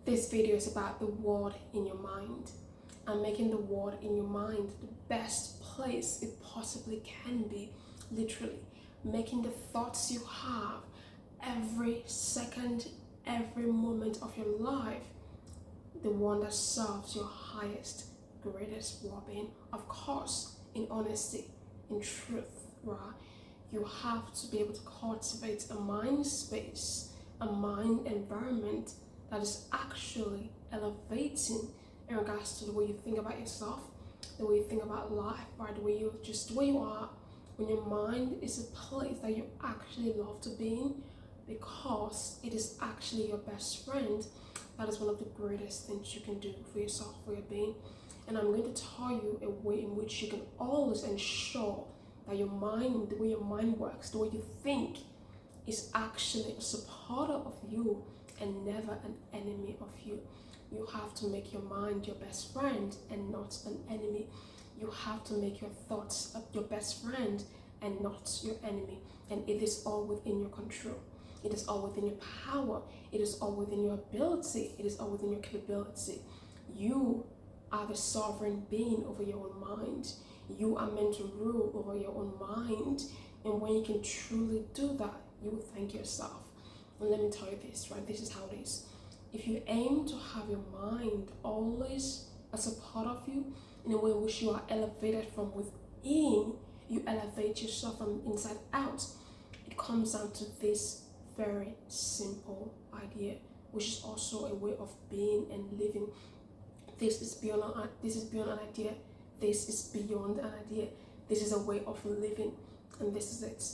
This video is about the word in your mind and making the word in your mind the best place it possibly can be, literally. Making the thoughts you have every second, every moment of your life, the one that serves your highest, greatest well-being. Of course, in honesty, in truth, right? You have to be able to cultivate a mind space, a mind environment that is actually elevating in regards to the way you think about yourself, the way you think about life, right? The way you are. When your mind is a place that you actually love to be in, because it is actually your best friend. That is one of the greatest things you can do for yourself, for your being. And I'm going to tell you a way in which you can always ensure that your mind, the way your mind works, the way you think, is actually a supporter of you and never an enemy of you. You have to make your mind your best friend and not an enemy. You have to make your thoughts your best friend and not your enemy. And it is all within your control. It is all within your power. It is all within your ability. It is all within your capability. You are the sovereign being over your own mind. You are meant to rule over your own mind. And when you can truly do that, you will thank yourself. And let me tell you this, right? This is how it is. If you aim to have your mind always as a part of you, in a way in which you are elevated from within, you elevate yourself from inside out. It comes down to this very simple idea, which is also a way of being and living. This is beyond an idea. This is beyond an idea. This is a way of living, and this is it.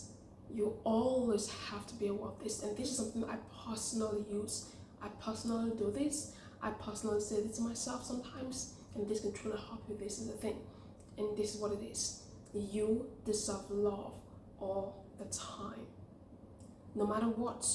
You always have to be aware of this, and this is something I personally use. I personally do this. I personally say this to myself sometimes, and this can truly help you. This is the thing, and this is what it is. You deserve love all the time. No matter what,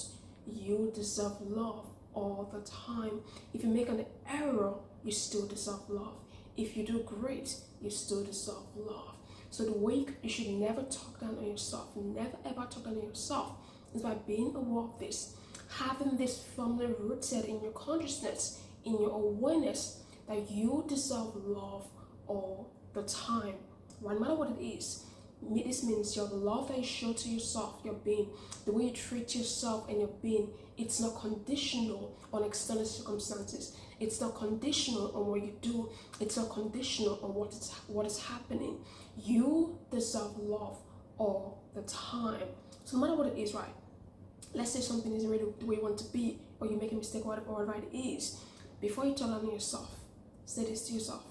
you deserve love all the time. If you make an error, you still deserve love. If you do great, you still deserve love. So the way you should never talk down on yourself, never ever talk down on yourself, is by being aware of this, having this firmly rooted in your consciousness, in your awareness that you deserve love all the time, no matter what it is. This means your love that you show to yourself, your being, the way you treat yourself and your being, it's not conditional on external circumstances. It's not conditional on what you do. It's not conditional on what is happening. You deserve love all the time. So no matter what it is, right? Let's say something isn't really the way you want to be, or you make a mistake, or whatever it is. Before you talk on yourself, say this to yourself: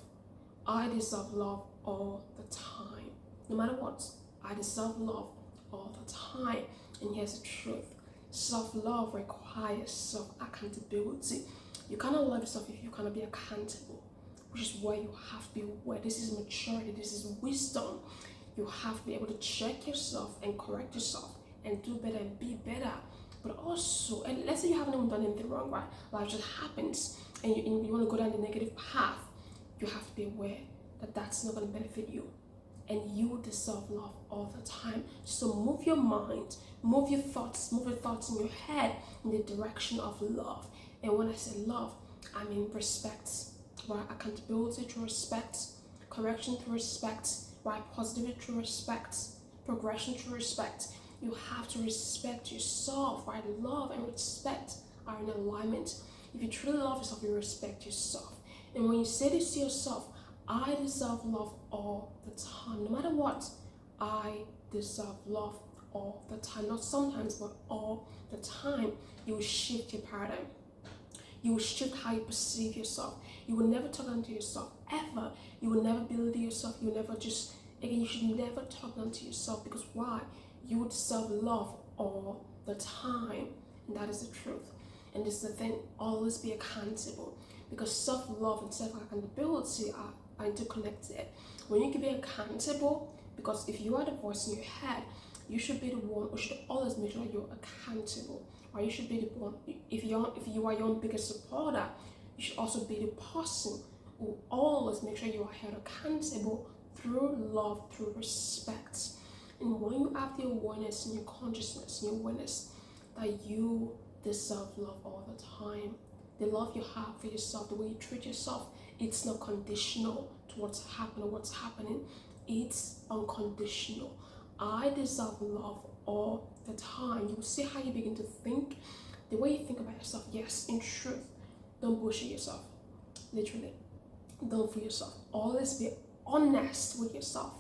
I deserve love all the time. No matter what, I deserve love all the time. And here's the truth: self-love requires self-accountability. You cannot love yourself if you cannot be accountable, which is why you have to be aware. This is maturity, this is wisdom. You have to be able to check yourself and correct yourself and do better and be better. But also, and let's say you haven't even done anything wrong, right? Life just happens and you want to go down the negative path. You have to be aware that that's not going to benefit you. And you deserve love all the time. So move your mind, move your thoughts in your head in the direction of love. And when I say love, I mean respect, right? Accountability through respect, correction through respect, right? Positivity through respect, progression through respect. You have to respect yourself, right? Love and respect are in alignment. If you truly love yourself, you respect yourself. And when you say this to yourself, I deserve love all the time. No matter what, I deserve love all the time. Not sometimes, but all the time. You will shift your paradigm. You will shift how you perceive yourself. You will never talk down to yourself, ever. You will never belittle yourself. You will never you should never talk down to yourself, because why? You deserve love all the time. And that is the truth. And this is the thing, always be accountable, because self-love and self-accountability are interconnected. When you can be accountable, because if you are the voice in your head, you should be the one who should always make sure you're accountable. Or you should be the one, if you are your own biggest supporter, you should also be the person who always make sure you are held accountable through love, through respect. And when you have the awareness in your consciousness, your awareness that you deserve love all the time, The love you have for yourself, the way you treat yourself, it's not conditional to what's happening. It's unconditional. I deserve love all the time. You will see how you begin to think. The way you think about yourself, yes, in truth, don't bullshit yourself. Literally, don't fool yourself. Always be honest with yourself.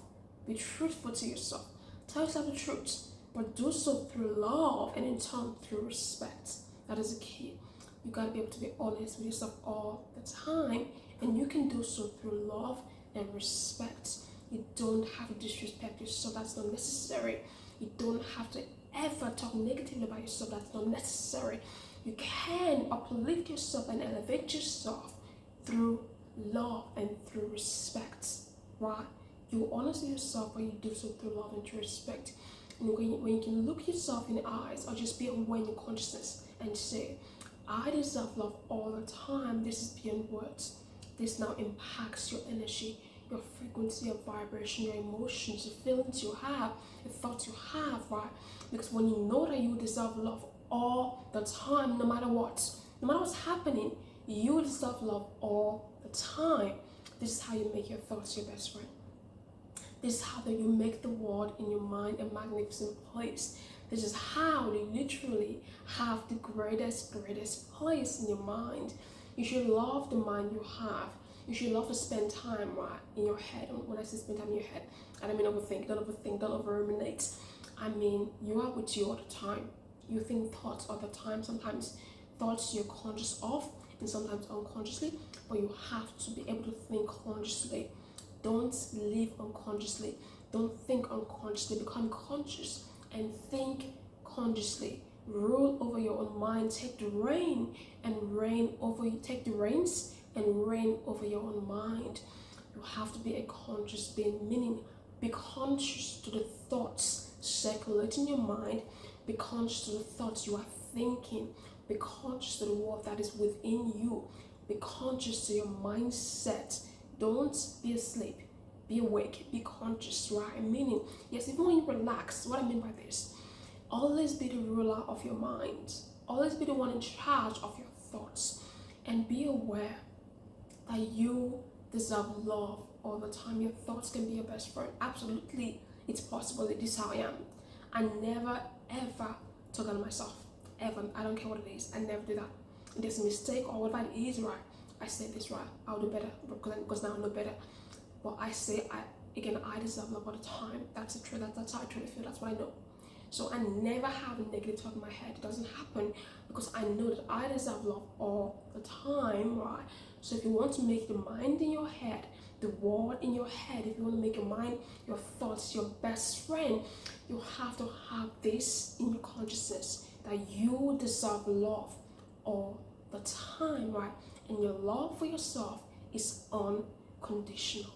Be truthful to yourself. Tell yourself the truth, but do so through love and in turn through respect. That is the key. You gotta be able to be honest with yourself all the time, and you can do so through love and respect. You don't have to disrespect yourself. That's not necessary. You don't have to ever talk negatively about yourself. That's not necessary. You can uplift yourself and elevate yourself through love and through respect, right? You honor yourself when you do so through love and through respect. And when you can look yourself in the eyes or just be aware in your consciousness and say, I deserve love all the time. This is beyond words. This now impacts your energy, your frequency, your vibration, your emotions, the feelings you have, the thoughts you have, right? Because when you know that you deserve love all the time, no matter what's happening, you deserve love all the time. This is how you make your thoughts your best friend. This is how that you make the world in your mind a magnificent place. This is how you literally have the greatest place in your mind. You should love the mind you have. You should love to spend time, right, in your head. When I say spend time in your head, I don't mean overthink, don't over-ruminate. I mean, you are with you all the time. You think thoughts all the time. Sometimes thoughts you're conscious of and sometimes unconsciously, but you have to be able to think consciously. Don't live unconsciously. Don't think unconsciously. Become conscious and think consciously. Rule over your own mind. Take the reins and reign over your own mind. You have to be a conscious being, meaning be conscious to the thoughts circulating your mind. Be conscious to the thoughts you are thinking. Be conscious to the word that is within you. Be conscious to your mindset. Don't be asleep. Be awake. Be conscious, right? Meaning, yes, even when you relax, what I mean by this, always be the ruler of your mind. Always be the one in charge of your thoughts. And be aware that you deserve love all the time. Your thoughts can be your best friend. Absolutely, it's possible. This is how I am. I never, ever talk on myself. Ever. I don't care what it is. I never do that. If there's a mistake or whatever it is, right, I say this, right, I'll do better because now I know better. But I say, I deserve love all the time. That's the truth. That's how I truly feel. That's what I know. So I never have a negative talk in my head. It doesn't happen because I know that I deserve love all the time, right? So if you want to make the mind in your head, the word in your head, if you want to make your mind, your thoughts, your best friend, you have to have this in your consciousness, that you deserve love all the time, right? And your love for yourself is unconditional.